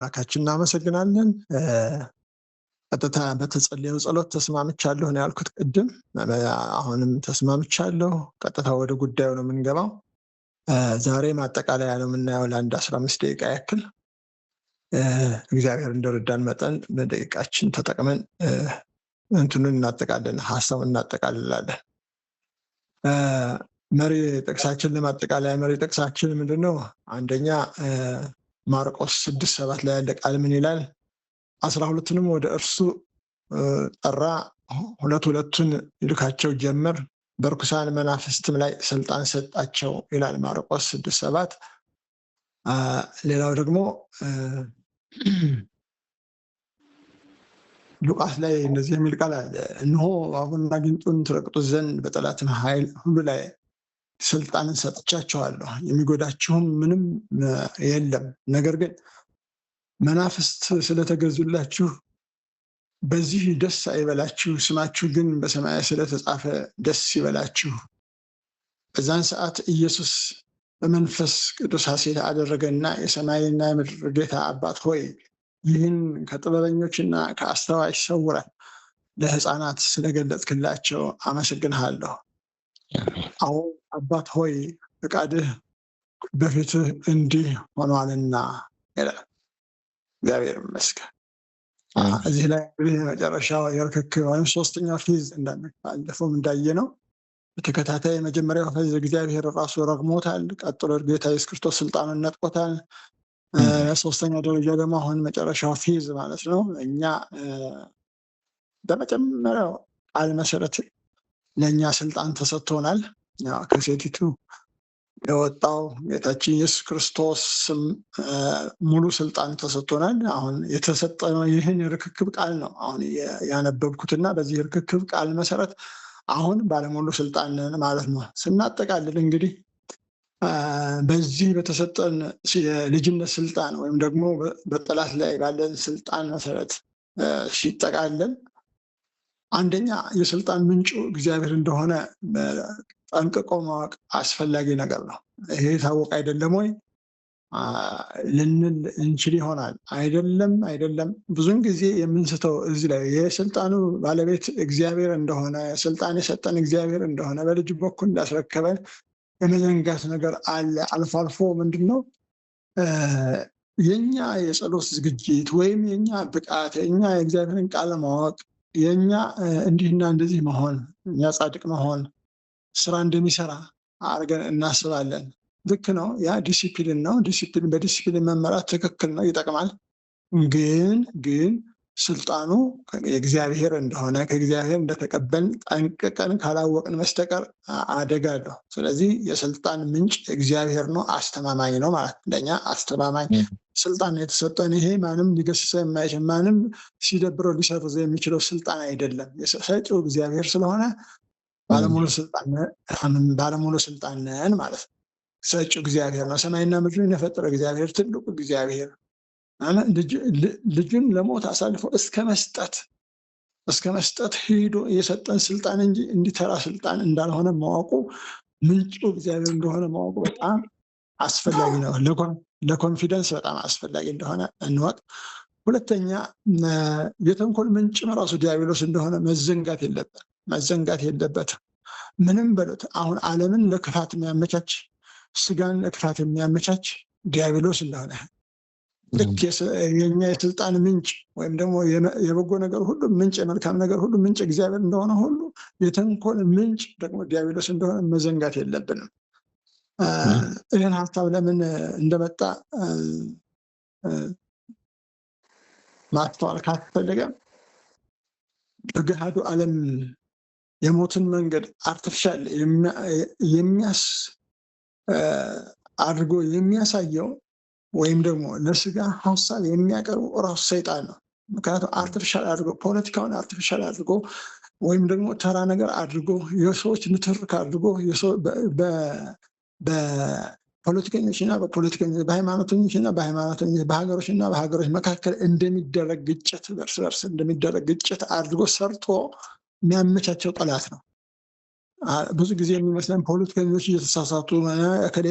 አምላካችን እናመሰግናለን። ቀጥታ በተጸለየው ጸሎት ተስማምቻለሁ ነው ያልኩት ቅድም። አሁንም ተስማምቻለሁ። ቀጥታ ወደ ጉዳዩ ነው የምንገባው። ዛሬ ማጠቃለያ ነው የምናየው ለአንድ 15 ደቂቃ ያክል። እግዚአብሔር እንደረዳን መጠን በደቂቃችን ተጠቅመን እንትኑን እናጠቃለን፣ ሀሳቡን እናጠቃልላለን። መሪ ጥቅሳችን ለማጠቃለያ መሪ ጥቅሳችን ምንድን ነው? አንደኛ ማርቆስ 6:7 ላይ ያለ ቃል ምን ይላል? 12ቱንም ወደ እርሱ ጠራ፣ ሁለቱን ይልካቸው ጀመር፣ በርኩሳን መናፍስትም ላይ ስልጣን ሰጣቸው ይላል ማርቆስ 6:7። ሌላው ደግሞ ሉቃስ ላይ እንደዚህ የሚል ቃል አለ። እነሆ እባቡንና ጊንጡን ትረግጡት ዘንድ በጠላትም ኃይል ሁሉ ላይ ስልጣንን ሰጥቻችኋለሁ፣ የሚጎዳችሁም ምንም የለም። ነገር ግን መናፍስት ስለተገዙላችሁ በዚህ ደስ አይበላችሁ፣ ስማችሁ ግን በሰማይ ስለተጻፈ ደስ ይበላችሁ። በዛን ሰዓት ኢየሱስ በመንፈስ ቅዱስ ሐሴት አደረገና የሰማይና የምድር ጌታ አባት ሆይ ይህን ከጥበበኞችና ከአስተዋዮች ሰውረህ ለሕፃናት ስለገለጥክላቸው አመሰግንሃለሁ። አሁን አባት ሆይ ፈቃድህ በፊትህ እንዲህ ሆኗልና ይላል። እግዚአብሔር ይመስገን። እዚህ ላይ እንግዲህ የመጨረሻው የርክክብ ወይም ሶስተኛው ፌዝ እንዳለፈውም እንዳየ ነው። በተከታታይ የመጀመሪያው ፌዝ እግዚአብሔር ራሱ ረግሞታል። ቀጥሎ ጌታ ኢየሱስ ክርስቶስ ስልጣኑን ነጥቆታል። ሶስተኛ ደረጃ ደግሞ አሁን መጨረሻው ፌዝ ማለት ነው። እኛ በመጀመሪያው ቃል መሰረት ለእኛ ስልጣን ተሰጥቶናል። ከሴቲቱ የወጣው ጌታችን ኢየሱስ ክርስቶስ ሙሉ ስልጣን ተሰጥቶናል። አሁን የተሰጠነው ይህን የርክክብ ቃል ነው አሁን ያነበብኩትና በዚህ የርክክብ ቃል መሰረት አሁን ባለሙሉ ስልጣን ማለት ነው። ስናጠቃልል እንግዲህ በዚህ በተሰጠን የልጅነት ስልጣን ወይም ደግሞ በጠላት ላይ ባለን ስልጣን መሰረት ሲጠቃለል አንደኛ የስልጣን ምንጩ እግዚአብሔር እንደሆነ ጠንቅቆ ማወቅ አስፈላጊ ነገር ነው። ይሄ የታወቀ አይደለም ወይ ልንል እንችል ይሆናል። አይደለም ብዙን ጊዜ የምንስተው እዚህ ላይ የስልጣኑ ባለቤት እግዚአብሔር እንደሆነ፣ ስልጣን የሰጠን እግዚአብሔር እንደሆነ፣ በልጅ በኩል እንዳስረከበን የመዘንጋት ነገር አለ። አልፎ አልፎ ምንድን ነው የኛ የጸሎት ዝግጅት ወይም የኛ ብቃት፣ የኛ የእግዚአብሔርን ቃል ማወቅ፣ የኛ እንዲህና እንደዚህ መሆን፣ እኛ ጻድቅ መሆን ስራ እንደሚሰራ አድርገን እናስባለን። ልክ ነው። ያ ዲሲፕሊን ነው። በዲሲፕሊን መመራት ትክክል ነው፣ ይጠቅማል። ግን ስልጣኑ የእግዚአብሔር እንደሆነ ከእግዚአብሔር እንደተቀበልን ጠንቅቀን ካላወቅን በስተቀር አደጋ አለው። ስለዚህ የስልጣን ምንጭ እግዚአብሔር ነው፣ አስተማማኝ ነው ማለት ለእኛ አስተማማኝ ስልጣን የተሰጠን። ይሄ ማንም ሊገስሰ የማይችል ማንም ሲደብረው ሊሰርዘው የሚችለው ስልጣን አይደለም። ሰጪው እግዚአብሔር ስለሆነ ባለሙሉ ስልጣን ነን ማለት ነው። ሰጪው እግዚአብሔር ነው። ሰማይና ምድርን የፈጠረ እግዚአብሔር፣ ትልቁ እግዚአብሔር ልጁን ለሞት አሳልፎ እስከ መስጠት ሄዶ የሰጠን ስልጣን እንጂ እንዲተራ ስልጣን እንዳልሆነ ማወቁ፣ ምንጩ እግዚአብሔር እንደሆነ ማወቁ በጣም አስፈላጊ ነው። ለኮንፊደንስ በጣም አስፈላጊ እንደሆነ እንወቅ። ሁለተኛ የተንኮል ምንጭ ራሱ ዲያብሎስ እንደሆነ መዘንጋት የለበትም። ምንም በሉት አሁን ዓለምን ለክፋት የሚያመቻች፣ ስጋን ለክፋት የሚያመቻች ዲያብሎስ እንደሆነ ልክ የኛ የስልጣን ምንጭ ወይም ደግሞ የበጎ ነገር ሁሉ ምንጭ፣ የመልካም ነገር ሁሉ ምንጭ እግዚአብሔር እንደሆነ ሁሉ የተንኮል ምንጭ ደግሞ ዲያብሎስ እንደሆነ መዘንጋት የለብንም። ይህን ሀሳብ ለምን እንደመጣ ማስተዋል ካስፈለገ በገሃዱ ዓለም የሞትን መንገድ አርቲፊሻል አድርጎ የሚያሳየው ወይም ደግሞ ለስጋ ሀሳብ የሚያቀርቡ ራሱ ሰይጣን ነው። ምክንያቱም አርቲፊሻል አድርጎ ፖለቲካውን አርቲፊሻል አድርጎ ወይም ደግሞ ተራ ነገር አድርጎ የሰዎች ንትርክ አድርጎ በፖለቲከኞችና በሃይማኖተኞችና በሀገሮችና በሀገሮች መካከል እንደሚደረግ ግጭት፣ በእርስ በርስ እንደሚደረግ ግጭት አድርጎ ሰርቶ የሚያመቻቸው ጠላት ነው። ብዙ ጊዜ የሚመስለን ፖለቲከኞች እየተሳሳቱ ከሌ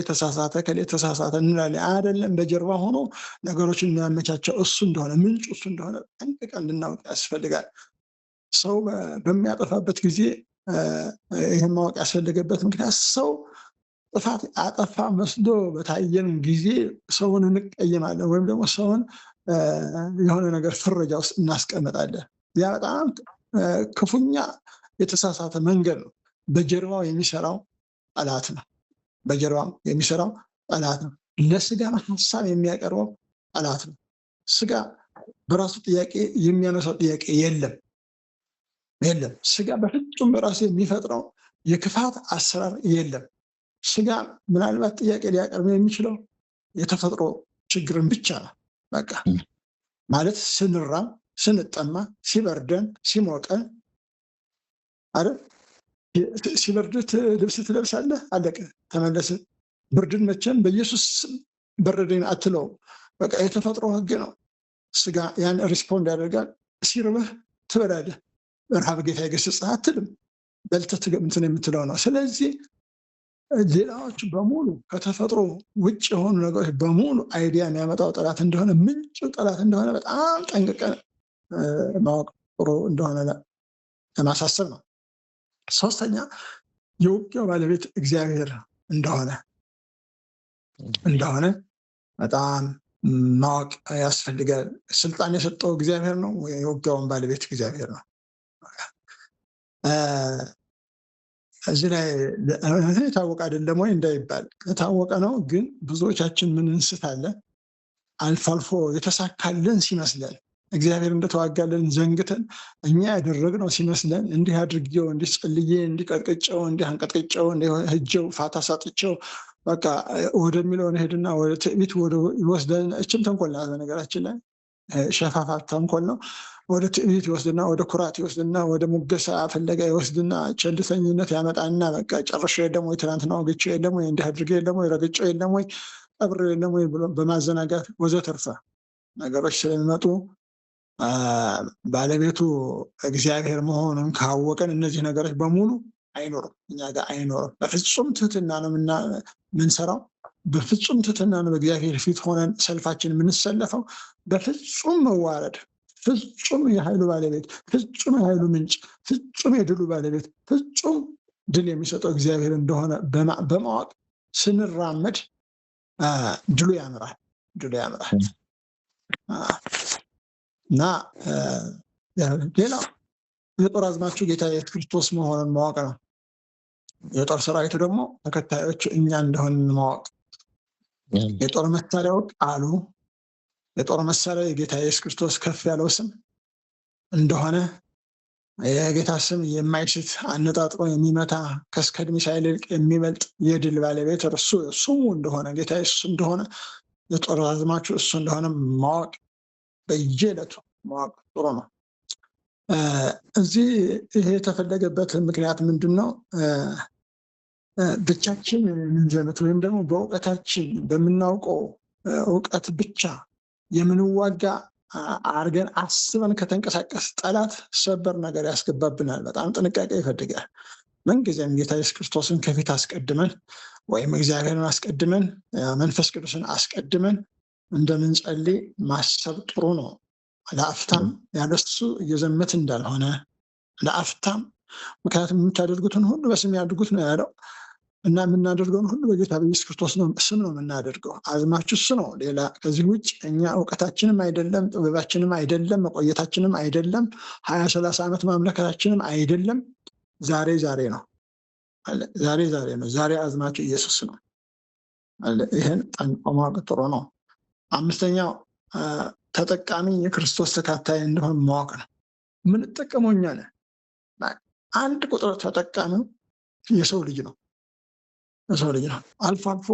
ተሳሳተ እንላለን። አይደለም፣ በጀርባ ሆኖ ነገሮችን የሚያመቻቸው እሱ እንደሆነ፣ ምንጩ እሱ እንደሆነ ጠንቅቀን እንድናውቅ ያስፈልጋል። ሰው በሚያጠፋበት ጊዜ ይህን ማወቅ ያስፈልገበት ምክንያት ሰው ጥፋት አጠፋ መስሎ በታየን ጊዜ ሰውን እንቀየማለን፣ ወይም ደግሞ ሰውን የሆነ ነገር ፍረጃ ውስጥ እናስቀምጣለን። ያ በጣም ክፉኛ የተሳሳተ መንገድ ነው። በጀርባው የሚሰራው ጠላት ነው። በጀርባው የሚሰራው ጠላት ነው። ለስጋ ሀሳብ የሚያቀርበው ጠላት ነው። ስጋ በራሱ ጥያቄ የሚያነሳው ጥያቄ የለም። ስጋ በፍጹም በራሱ የሚፈጥረው የክፋት አሰራር የለም። ስጋ ምናልባት ጥያቄ ሊያቀርብ የሚችለው የተፈጥሮ ችግርን ብቻ ነው። በቃ ማለት ስንራም፣ ስንጠማ፣ ሲበርደን፣ ሲሞቀን አይደል? ሲበርድ ልብስ ትለብሳለህ፣ አለቀ፣ ተመለስ። ብርድን መቼም በኢየሱስ በረደኝ አትለው። በቃ የተፈጥሮ ህግ ነው። ስጋ ያን ሪስፖንድ ያደርጋል። ሲርብህ ትበላለህ። ረሃብ ጌታ ይገስጽህ አትልም፣ በልተህ እንትን የምትለው ነው። ስለዚህ ሌላዎች በሙሉ ከተፈጥሮ ውጭ የሆኑ ነገሮች በሙሉ አይዲያ የሚያመጣው ጠላት እንደሆነ፣ ምንጩ ጠላት እንደሆነ በጣም ጠንቅቀን ማወቅ ጥሩ እንደሆነ ለማሳሰብ ነው። ሶስተኛ የውጊያው ባለቤት እግዚአብሔር እንደሆነ በጣም ማወቅ ያስፈልጋል። ስልጣን የሰጠው እግዚአብሔር ነው። የውጊያውን ባለቤት እግዚአብሔር ነው። እዚህ ላይ የታወቀ አይደለም ወይ እንዳይባል የታወቀ ነው። ግን ብዙዎቻችን ምን እንስታለን? አልፎ አልፎ የተሳካልን ሲመስለን እግዚአብሔር እንደተዋጋለን ዘንግተን እኛ ያደረግነው ሲመስለን እንዲህ አድርጌው፣ እንዲህ ጸልዬ፣ እንዲህ ቀጥቅጬው፣ እንዲህ አንቀጥቅጬው፣ እንዲህ ሄጄው ፋታ ሳጥቼው በቃ ወደሚለው ሄድና ወደ ትዕቢት ይወስደን። እችም ተንኮል ናት በነገራችን ላይ፣ ሸፋፋ ተንኮል ነው። ወደ ትዕቢት ይወስድና ወደ ኩራት ይወስድና ወደ ሙገሳ ፈለጋ ይወስድና ቸልተኝነት ያመጣና በቃ ጨርሼ የለም ወይ፣ ትናንትና ወግቼ የለም ወይ፣ እንዲህ አድርጌ የለም ወይ፣ ረግጬው የለም ወይ፣ ቀብሬ የለም ወይ ብሎ በማዘናጋት ወዘተርፈ ነገሮች ስለሚመጡ ባለቤቱ እግዚአብሔር መሆኑን ካወቀን እነዚህ ነገሮች በሙሉ አይኖርም፣ እኛ ጋር አይኖርም። በፍጹም ትህትና ነው የምንሰራው። በፍጹም ትህትና ነው በእግዚአብሔር ፊት ሆነን ሰልፋችን የምንሰለፈው። በፍጹም መዋረድ፣ ፍጹም የኃይሉ ባለቤት፣ ፍጹም የኃይሉ ምንጭ፣ ፍጹም የድሉ ባለቤት፣ ፍጹም ድል የሚሰጠው እግዚአብሔር እንደሆነ በማወቅ ስንራመድ ድሉ ያምራል። እና ሌላው የጦር አዝማቹ ጌታ ኢየሱስ ክርስቶስ መሆኑን ማወቅ ነው። የጦር ሰራዊቱ ደግሞ ተከታዮቹ እኛ እንደሆን ማወቅ። የጦር መሳሪያው ቃሉ፣ የጦር መሳሪያ የጌታ ኢየሱስ ክርስቶስ ከፍ ያለው ስም እንደሆነ፣ የጌታ ስም የማይስት አነጣጥሮ የሚመታ ከስከድ ሚሳኤል ይልቅ የሚበልጥ የድል ባለቤት እርሱ ስሙ እንደሆነ፣ ጌታ ኢየሱስ እንደሆነ፣ የጦር አዝማቹ እሱ እንደሆነ ማወቅ በየዕለቱ ማወቅ ጥሩ ነው። እዚህ ይሄ የተፈለገበት ምክንያት ምንድን ነው? ብቻችን የምንዘምት ወይም ደግሞ በእውቀታችን በምናውቀው እውቀት ብቻ የምንዋጋ አርገን አስበን ከተንቀሳቀስ ጠላት ሰበር ነገር ያስገባብናል። በጣም ጥንቃቄ ይፈልጋል። ምንጊዜም ጌታ ኢየሱስ ክርስቶስን ከፊት አስቀድመን ወይም እግዚአብሔርን አስቀድመን መንፈስ ቅዱስን አስቀድመን እንደምንጸልይ ማሰብ ጥሩ ነው። ለአፍታም ያለሱ እየዘመት እንዳልሆነ ለአፍታም፣ ምክንያቱም የምታደርጉትን ሁሉ በስም ያድርጉት ነው ያለው እና የምናደርገውን ሁሉ በጌታ በኢየሱስ ክርስቶስ ስም ነው የምናደርገው። አዝማችሁ እሱ ነው። ሌላ ከዚህ ውጭ እኛ እውቀታችንም አይደለም፣ ጥበባችንም አይደለም፣ መቆየታችንም አይደለም፣ 20-30 ዓመት ማምለካችንም አይደለም። ዛሬ ነው። ዛሬ አዝማችሁ ኢየሱስ ነው። ይህን ጠንቅቆ ማወቅ ጥሩ ነው። አምስተኛው ተጠቃሚ የክርስቶስ ተካታይ እንደሆነ ማወቅ ነው። የምንጠቀመው እኛ ነን። አንድ ቁጥር ተጠቃሚው የሰው ልጅ ነው። አልፎ አልፎ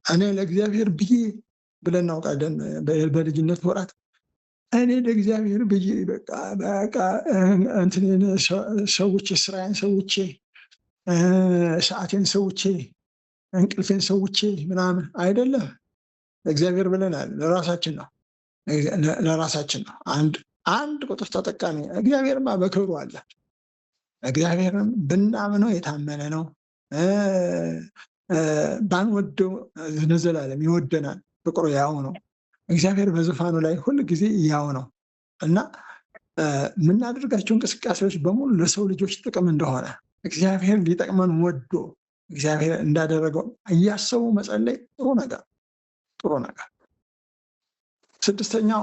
እኔ ለእግዚአብሔር ብዬ ብለን እናውቃለን። በልጅነት ወራት እኔ ለእግዚአብሔር ብዬ በቃ እንትኔን ሰውቼ፣ ስራዬን ሰውቼ፣ ሰዓቴን ሰውቼ፣ እንቅልፌን ሰውቼ ምናምን አይደለም። እግዚአብሔር ብለናል። ለራሳችን ነው። አንድ ቁጥር ተጠቃሚ እግዚአብሔርማ በክብሩ አለ። እግዚአብሔርን ብናምነው የታመነ ነው። ባንወደው ለዘላለም ይወደናል። ፍቅሩ ያው ነው። እግዚአብሔር በዙፋኑ ላይ ሁል ጊዜ ያው ነው እና የምናደርጋቸው እንቅስቃሴዎች በሙሉ ለሰው ልጆች ጥቅም እንደሆነ እግዚአብሔር ሊጠቅመን ወዶ እግዚአብሔር እንዳደረገው እያሰቡ መጸለይ ጥሩ ነገር። ስድስተኛው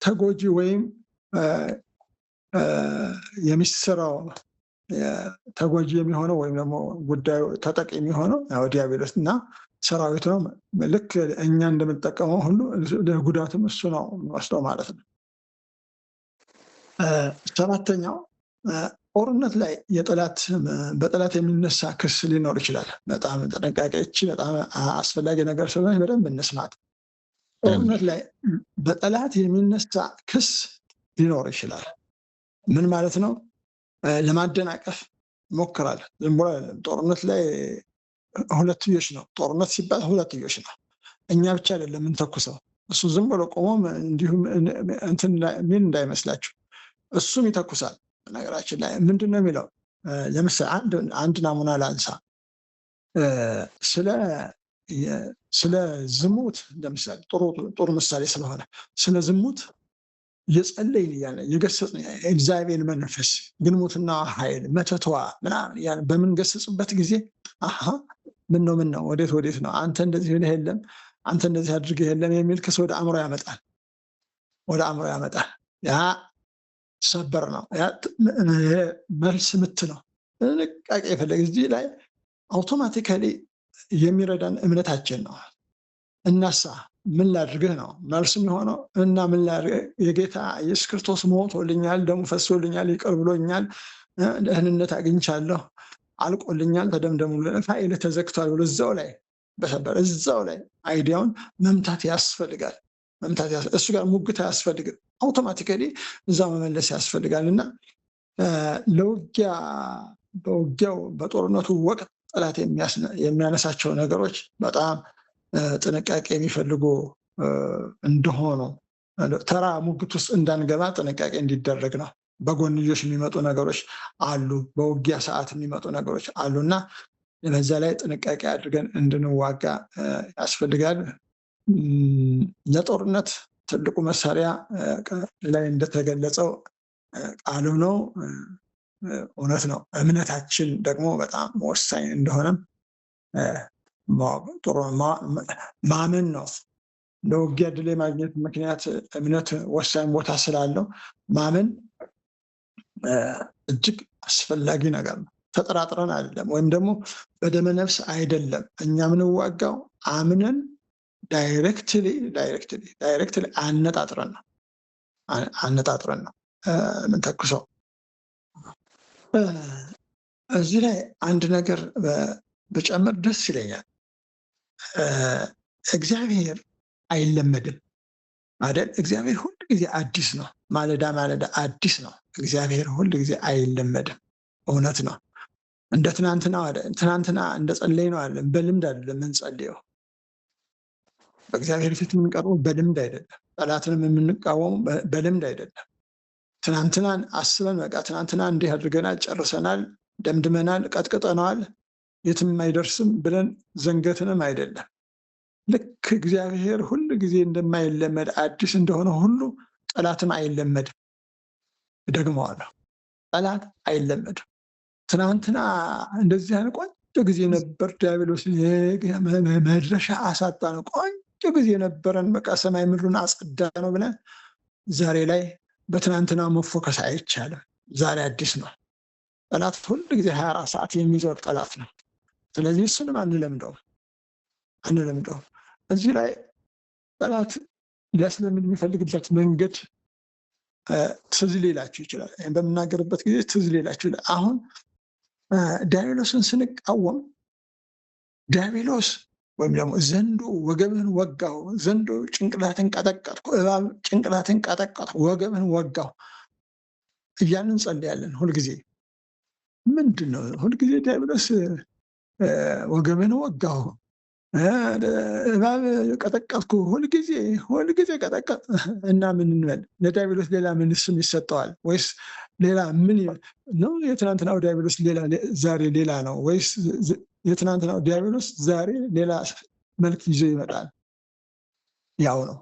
ተጎጂ ወይም የሚሰራው ተጎጂ የሚሆነው ወይም ደግሞ ጉዳዩ ተጠቂ የሚሆነው ዲያብሎስ እና ሰራዊቱ ነው። ልክ እኛ እንደምንጠቀመው ሁሉ ጉዳቱም እሱ ነው የሚወስደው ማለት ነው። ሰባተኛው ጦርነት ላይ በጠላት የሚነሳ ክስ ሊኖር ይችላል። በጣም ጥንቃቄ፣ በጣም አስፈላጊ ነገር ስለሆነ በደንብ እንስማት። ጦርነት ላይ በጠላት የሚነሳ ክስ ሊኖር ይችላል። ምን ማለት ነው? ለማደናቀፍ ይሞክራል። ዝም ብሎ ጦርነት ላይ ሁለትዮሽ ነው። ጦርነት ሲባል ሁለትዮሽ ነው። እኛ ብቻ አይደለም የምንተኩሰው። እሱ ዝም ብሎ ቆሞም እንዲሁም እንትን ሚል እንዳይመስላችሁ፣ እሱም ይተኩሳል። ነገራችን ላይ ምንድን ነው የሚለው? ለምሳሌ አንድ ናሙና ላንሳ። ስለ ዝሙት ለምሳሌ ጥሩ ምሳሌ ስለሆነ ስለ ዝሙት እየጸለይን እያለ የገሰጽን እግዚአብሔር መንፈስ ግልሙትና ኃይል መተቷ ምናምን እያለ በምንገሰጽበት ጊዜ ምን ነው ወዴት ነው አንተ እንደዚህ ብለህ የለም አንተ እንደዚህ አድርገህ የለም የሚል ክስ ወደ አእምሮ ያመጣል። ያ ሰበር ነው። ያ መልስ ምት ነው። ጥንቃቄ የፈለገ እዚህ ላይ አውቶማቲካሊ የሚረዳን እምነታችን ነው። እናሳ ምን ላድርግህ ነው መልስ የሚሆነው። እና ምን ላድርግህ? የጌታ ኢየሱስ ክርስቶስ ሞቶልኛል፣ ደሙ ፈሶልኛል፣ ይቅር ብሎኛል፣ ደህንነት አግኝቻለሁ፣ አልቆልኛል፣ ተደምደሙ፣ ፋይል ተዘግቷል ብሎ እዛው ላይ አይዲያውን መምታት ያስፈልጋል። እሱ ጋር ሙግት አያስፈልግም። አውቶማቲካሊ እዛ መመለስ ያስፈልጋል። እና በውጊያው በጦርነቱ ወቅት ጠላት የሚያነሳቸው ነገሮች በጣም ጥንቃቄ የሚፈልጉ እንደሆኑ ተራ ሙግት ውስጥ እንዳንገባ ጥንቃቄ እንዲደረግ ነው። በጎንዮሽ የሚመጡ ነገሮች አሉ፣ በውጊያ ሰዓት የሚመጡ ነገሮች አሉ እና በዛ ላይ ጥንቃቄ አድርገን እንድንዋጋ ያስፈልጋል። ለጦርነት ትልቁ መሳሪያ ላይ እንደተገለጸው ቃሉ ነው። እውነት ነው። እምነታችን ደግሞ በጣም ወሳኝ እንደሆነም ማመን ነው። ለውጊያ ድል የማግኘት ምክንያት እምነት ወሳኝ ቦታ ስላለው ማመን እጅግ አስፈላጊ ነገር ነው። ተጠራጥረን አይደለም፣ ወይም ደግሞ በደመ ነፍስ አይደለም። እኛ የምንዋጋው አምነን ዳይሬክትሊ አነጣጥረን ነው የምንተኩሰው። እዚህ ላይ አንድ ነገር በጨምር ደስ ይለኛል። እግዚአብሔር አይለመድም አይደል? እግዚአብሔር ሁል ጊዜ አዲስ ነው። ማለዳ አዲስ ነው። እግዚአብሔር ሁል ጊዜ አይለመድም። እውነት ነው። እንደ ትናንትና እንደ ጸለይ ነው አለ። በልምድ አይደለም የምንጸልየው። በእግዚአብሔር ፊት የምንቀርበው በልምድ አይደለም። ጠላትንም የምንቃወሙ በልምድ አይደለም። ትናንትናን አስበን በቃ ትናንትና እንዲህ አድርገናል፣ ጨርሰናል፣ ደምድመናል፣ ቀጥቅጠነዋል፣ የትም አይደርስም ብለን ዘንገትንም አይደለም። ልክ እግዚአብሔር ሁል ጊዜ እንደማይለመድ አዲስ እንደሆነ ሁሉ ጠላትም አይለመድም። ደግመዋለሁ፣ ጠላት አይለመድም። ትናንትና እንደዚህ አይነት ቆንጆ ጊዜ ነበር፣ ዲያብሎስ መድረሻ አሳጣ ነው፣ ቆንጆ ጊዜ ነበረን፣ በቃ ሰማይ ምድሩን አጸዳ ነው ብለን ዛሬ ላይ በትናንትና መፎከስ አይቻልም። ዛሬ አዲስ ነው። ጠላት ሁል ጊዜ 24 ሰዓት የሚዞር ጠላት ነው። ስለዚህ እሱንም አንለምደውም። እዚህ ላይ ጠላት ሊያስለምድ የሚፈልግበት መንገድ ትዝ ሊላችሁ ይችላል። በምናገርበት ጊዜ ትዝ ሊላችሁ ይችላል። አሁን ዲያብሎስን ስንቃወም ዲያብሎስ ወይም ደግሞ ዘንዶ ወገብህን ወጋው፣ ዘንዶ ጭንቅላትን ቀጠቀጥኩ፣ እባብ ጭንቅላትን ቀጠቀጥኩ፣ ወገብህን ወጋው እያልን እንጸልያለን ሁልጊዜ። ምንድን ነው ሁልጊዜ ዲያብሎስ ወገብህን ወጋው እባብ ቀጠቀጥኩ ሁልጊዜ ቀጠቀጥ እና ምን እንበል? ለዲያብሎስ ሌላ ምን ስም ይሰጠዋል? ወይስ ሌላ ምን ነው? የትናንትናው ዲያብሎስ ዛሬ ሌላ ነው ወይስ የትናንትናው ዲያብሎስ ዛሬ ሌላ መልክ ይዞ ይመጣል? ያው ነው።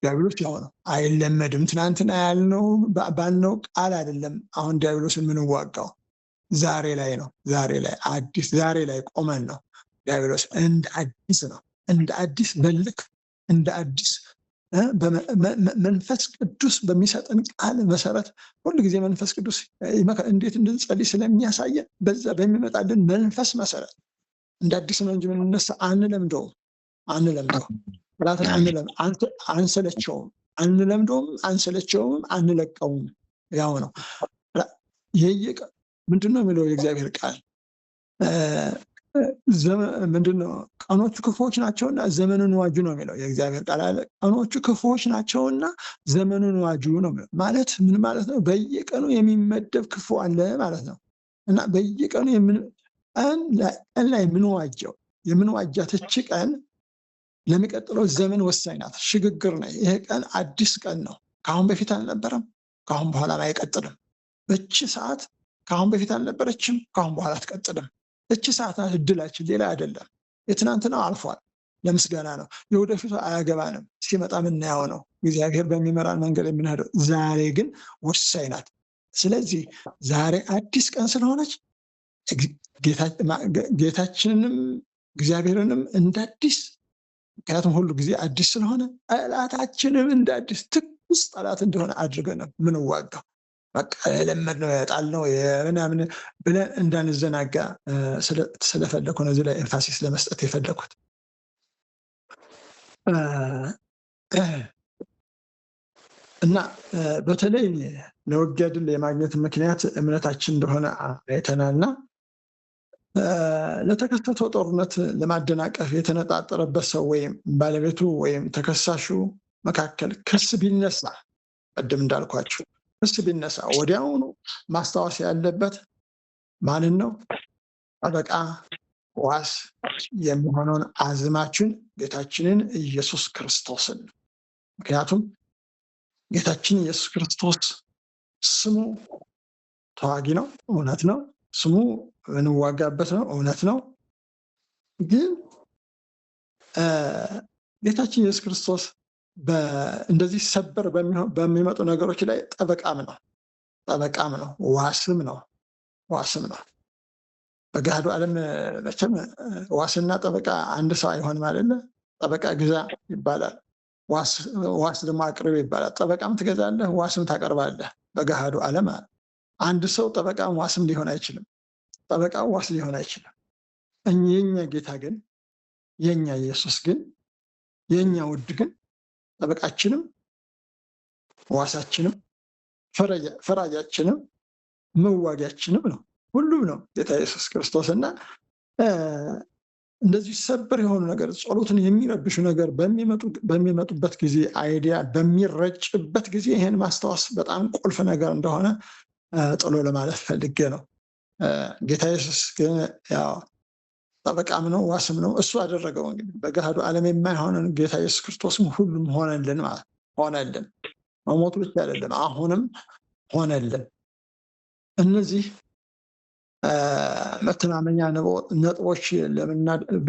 ዲያብሎስ ያው ነው፣ አይለመድም። ትናንትና ያልነው ባልነው ቃል አይደለም። አሁን ዲያብሎስን የምንዋጋው ዛሬ ላይ ነው። ዛሬ ላይ ቆመን ነው። ዲያብሎስ እንደ አዲስ ነው፣ እንደ አዲስ መልክ፣ እንደ አዲስ መንፈስ ቅዱስ በሚሰጠን ቃል መሰረት ሁሉ ጊዜ መንፈስ ቅዱስ እንዴት እንድንጸልይ ስለሚያሳየን በዛ በሚመጣልን መንፈስ መሰረት እንደ አዲስ ነው እንጂ የምንነሳ አንለምደውም። አንሰለቸውም፣ አንሰለቸውም፣ አንለቀውም። ያው ነው። ምንድነው የሚለው የእግዚአብሔር ቃል? ምንድነው? ቀኖቹ ክፉዎች ናቸውና ዘመኑን ዋጁ ነው የሚለው የእግዚአብሔር ቃል አለ። ቀኖቹ ክፉዎች ናቸውና ዘመኑን ዋጁ ነው የሚለው። ማለት ምን ማለት ነው? በየቀኑ የሚመደብ ክፉ አለ ማለት ነው። እና በየቀኑ ቀን ላይ የምንዋጃት እቺ ቀን ለሚቀጥለው ዘመን ወሳኝ ናት። ሽግግር ነው። ይሄ ቀን አዲስ ቀን ነው። ከአሁን በፊት አልነበረም፣ ከአሁን በኋላ አይቀጥልም። እቺ ሰዓት ከአሁን በፊት አልነበረችም፣ ከአሁን በኋላ አትቀጥልም። እቺ ሰዓት ናት እድላችን፣ ሌላ አይደለም። የትናንትናው አልፏል፣ ለምስጋና ነው። የወደፊቱ አያገባንም፣ ሲመጣ የምናየው ነው። እግዚአብሔር በሚመራን መንገድ የምንሄደው። ዛሬ ግን ወሳኝ ናት። ስለዚህ ዛሬ አዲስ ቀን ስለሆነች ጌታችንንም እግዚአብሔርንም እንደ አዲስ፣ ምክንያቱም ሁሉ ጊዜ አዲስ ስለሆነ ጠላታችንም እንደ አዲስ ትኩስ ጠላት እንደሆነ አድርገን ነው ምንዋጋው። በቃ የለመድነው የጣልነው ምናምን ብለን እንዳንዘናጋ ስለፈለኩ ነው እዚህ ላይ ኤንፋሲስ ለመስጠት የፈለኩት። እና በተለይ ለውጊያ ድል የማግኘት ምክንያት እምነታችን እንደሆነ አይተናልና ለተከሰተው ጦርነት ለማደናቀፍ የተነጣጠረበት ሰው ወይም ባለቤቱ ወይም ተከሳሹ መካከል ክስ ቢነሳ፣ ቅድም እንዳልኳችሁ ክስ ቢነሳ ወዲያውኑ ማስታወስ ያለበት ማንን ነው? ጠበቃ ዋስ የሚሆነውን አዝማችን ጌታችንን ኢየሱስ ክርስቶስን። ምክንያቱም ጌታችን ኢየሱስ ክርስቶስ ስሙ ተዋጊ ነው፣ እውነት ነው። ስሙ እንዋጋበት ነው፣ እውነት ነው። ግን ጌታችን ኢየሱስ ክርስቶስ እንደዚህ ሰበር በሚመጡ ነገሮች ላይ ጠበቃም ነው፣ ዋስም ነው። በገሃዱ ዓለም መቼም ዋስና ጠበቃ አንድ ሰው አይሆንም አይደለ? ጠበቃ ግዛ ይባላል፣ ዋስ ደግሞ አቅርብ ይባላል። ጠበቃም ትገዛለህ፣ ዋስም ታቀርባለህ። በገሃዱ ዓለም አንድ ሰው ጠበቃም ዋስም ሊሆን አይችልም። ጠበቃ ዋስ ሊሆን አይችልም። የኛ ጌታ ግን፣ የኛ ኢየሱስ ግን፣ የኛ ውድ ግን ጠበቃችንም ዋሳችንም ፈራጃችንም መዋጊያችንም ነው። ሁሉም ነው ጌታ ኢየሱስ ክርስቶስ። እና እንደዚህ ሰበር የሆኑ ነገር፣ ጸሎትን የሚረብሹ ነገር በሚመጡበት ጊዜ፣ አይዲያ በሚረጭበት ጊዜ ይሄን ማስታወስ በጣም ቁልፍ ነገር እንደሆነ ጥሎ ለማለት ፈልጌ ነው። ጌታ ኢየሱስ ግን ያው ጠበቃም ነው፣ ዋስም ነው። እሱ አደረገው። እንግዲህ በገሃዱ ዓለም የማይሆንን ጌታ ኢየሱስ ክርስቶስም ሁሉም ሆነልን ማለት ሆነልን። መሞቱ ብቻ አይደለም፣ አሁንም ሆነልን። እነዚህ መተማመኛ ነጥቦች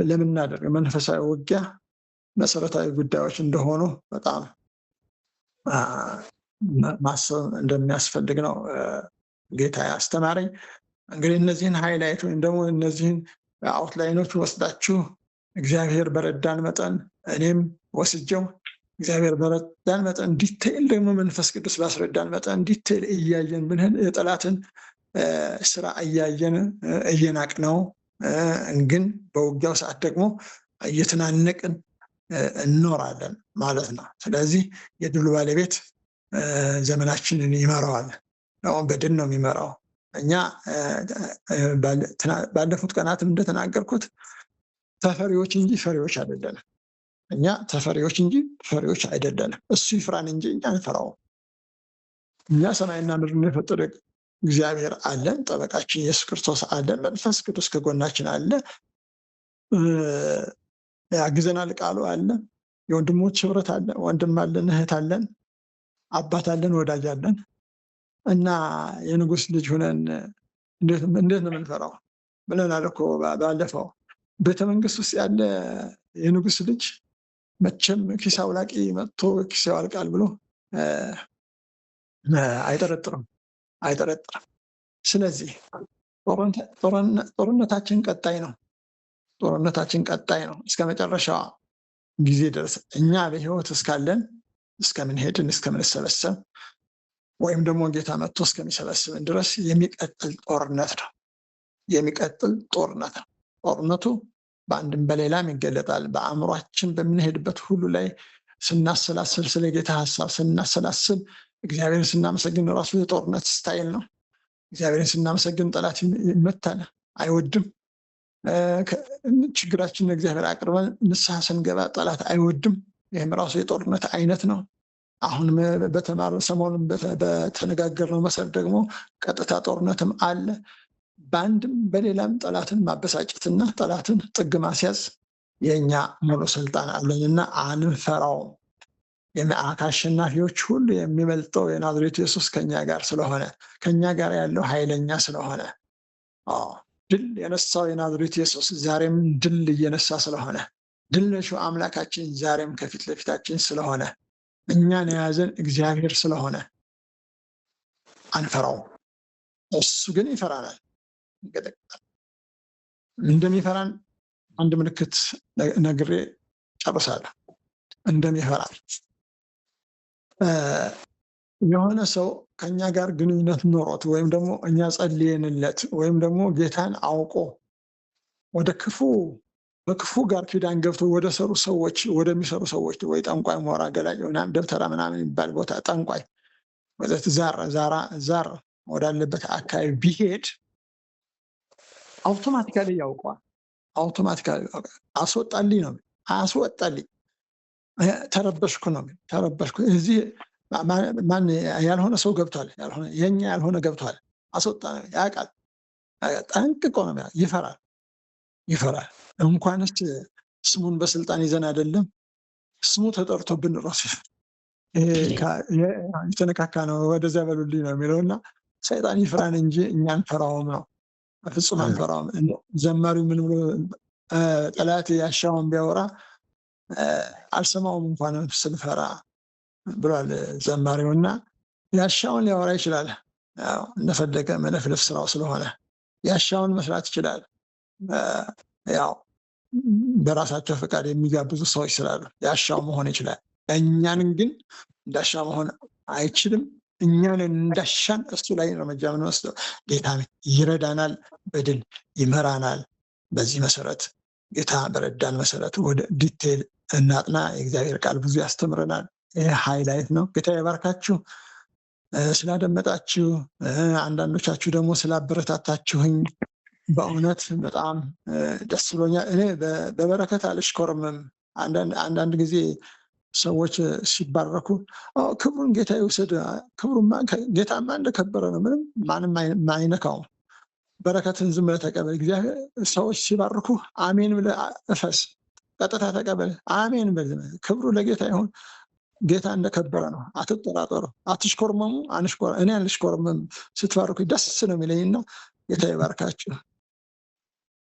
ለምናደርግ መንፈሳዊ ውጊያ መሰረታዊ ጉዳዮች እንደሆኑ በጣም ማሰብ እንደሚያስፈልግ ነው ጌታ ያስተማረኝ። እንግዲህ እነዚህን ሃይላይት ወይም ደግሞ እነዚህን አውትላይኖች ወስዳችሁ እግዚአብሔር በረዳን መጠን እኔም ወስጀው እግዚአብሔር በረዳን መጠን ዲቴይል ደግሞ መንፈስ ቅዱስ ባስረዳን መጠን ዲቴይል እያየን ብንሄድ የጠላትን ስራ እያየን እየናቅነው፣ ግን በውጊያው ሰዓት ደግሞ እየተናነቅን እንኖራለን ማለት ነው። ስለዚህ የድሉ ባለቤት ዘመናችንን ይመራዋል። አሁን በድል ነው የሚመራው። እኛ ባለፉት ቀናትም እንደተናገርኩት ተፈሪዎች እንጂ ፈሪዎች አይደለንም። እኛ ተፈሪዎች እንጂ ፈሪዎች አይደለንም። እሱ ይፍራን እንጂ እኛ አንፈራውም። እኛ ሰማይና ምድርን የፈጠረ እግዚአብሔር አለን። ጠበቃችን ኢየሱስ ክርስቶስ አለን። መንፈስ ቅዱስ ከጎናችን አለ። ያግዘናል። ቃሉ አለ፣ የወንድሞች ህብረት አለ፣ ወንድም አለን፣ እህት አለን፣ አባት አለን፣ ወዳጅ አለን እና የንጉሥ ልጅ ሆነን እንዴት ነው የምንፈራው ብለናል እኮ ባለፈው። ቤተ መንግስት ውስጥ ያለ የንጉሥ ልጅ መቼም ኪስ አውላቂ መጥቶ ኪስ ያወልቃል ብሎ አይጠረጥርም። ስለዚህ ጦርነታችን ቀጣይ ነው። እስከ መጨረሻ ጊዜ ድረስ እኛ በህይወት እስካለን እስከምንሄድን እስከምንሰበሰብ ወይም ደግሞ ጌታ መጥቶ እስከሚሰበስብን ድረስ የሚቀጥል ጦርነት ነው። ጦርነቱ በአንድም በሌላም ይገለጣል። በአእምሯችን በምንሄድበት ሁሉ ላይ ስናሰላስል፣ ስለ ጌታ ሀሳብ ስናሰላስል፣ እግዚአብሔርን ስናመሰግን ራሱ የጦርነት ስታይል ነው። እግዚአብሔርን ስናመሰግን ጠላት ይመታል፣ አይወድም። ችግራችንን እግዚአብሔር አቅርበን ንስሐ ስንገባ ጠላት አይወድም። ይህም ራሱ የጦርነት አይነት ነው። አሁን ሰሞኑን በተነጋገርነው መሰረት ደግሞ ቀጥታ ጦርነትም አለ። በአንድም በሌላም ጠላትን ማበሳጨትና ጠላትን ጥግ ማስያዝ የእኛ ሙሉ ስልጣን አለንና አንፈራውም። ከአሸናፊዎች ሁሉ የሚበልጠው የናዝሬቱ ኢየሱስ ከኛ ጋር ስለሆነ፣ ከኛ ጋር ያለው ኃይለኛ ስለሆነ፣ ድል የነሳው የናዝሬቱ ኢየሱስ ዛሬም ድል እየነሳ ስለሆነ፣ ድል ነሺው አምላካችን ዛሬም ከፊት ለፊታችን ስለሆነ፣ እኛን የያዘን እግዚአብሔር ስለሆነ አንፈራውም። እሱ ግን ይፈራናል። እንደሚፈራን አንድ ምልክት ነግሬ ጨርሳለሁ። እንደሚፈራን የሆነ ሰው ከኛ ጋር ግንኙነት ኖሮት ወይም ደግሞ እኛ ጸልየንለት ወይም ደግሞ ጌታን አውቆ በክፉ ጋር ኪዳን ገብቶ ወደሚሰሩ ሰዎች ወይ ጠንቋይ፣ ሞራ ገላጭ፣ ደብተራ ምናምን የሚባል ቦታ ጠንቋይ ወዘት ዛር ወዳለበት አካባቢ ቢሄድ አውቶማቲካሊ ያውቀዋል። አስወጣልኝ ነው፣ አስወጣልኝ፣ ተረበሽኩ ነው። እዚህ ማን ያልሆነ ሰው ገብቷል፣ የኛ ያልሆነ ገብቷል፣ አስወጣ፣ ያውቃል። ጠንቅቆ ነው፣ ይፈራል። እንኳንስ ስሙን በስልጣን ይዘን አይደለም ስሙ ተጠርቶብን ራሱ የተነካካ ነው። ወደዚያ በሉልኝ ነው የሚለውና ሰይጣን ይፍራን እንጂ እኛ አንፈራውም ነው። ፍጹም አንፈራውም። ዘማሪው ምን ብሎ ጠላት ያሻውን ቢያወራ አልሰማውም እንኳን ስንፈራ ብሏል ዘማሪው። እና ያሻውን ሊያወራ ይችላል፣ እንደፈለገ መለፍለፍ ስራው ስለሆነ ያሻውን መስራት ይችላል። ያው በራሳቸው ፈቃድ የሚጋብዙ ሰዎች ስላሉ ያሻው መሆን ይችላል። እኛን ግን እንዳሻ መሆን አይችልም። እኛን እንዳሻን እሱ ላይ እርምጃ የምንወስደው ጌታ ይረዳናል፣ በድል ይመራናል። በዚህ መሰረት ጌታ በረዳን መሰረት ወደ ዲቴል እናጥና። የእግዚአብሔር ቃል ብዙ ያስተምረናል። ይህ ሃይላይት ነው። ጌታ ይባርካችሁ ስላደመጣችሁ፣ አንዳንዶቻችሁ ደግሞ ስላበረታታችሁኝ በእውነት በጣም ደስ ብሎኛል። እኔ በበረከት አልሽኮርምም። አንዳንድ ጊዜ ሰዎች ሲባረኩ ክብሩን ጌታ ይውሰድ፣ ጌታማ እንደከበረ ነው፣ ምንም ማንም አይነካውም። በረከትን ዝም ብለህ ተቀበል። እግዚአብሔር ሰዎች ሲባርኩ አሜን ብለህ እፈስ፣ ቀጥታ ተቀበል፣ አሜን በል። ክብሩ ለጌታ ይሁን። ጌታ እንደከበረ ነው፣ አትጠራጠሩ፣ አትሽኮርመሙ። እኔ አልሽኮርምም፣ ስትባርኩ ደስ ነው የሚለኝና ጌታ ይባርካችሁ።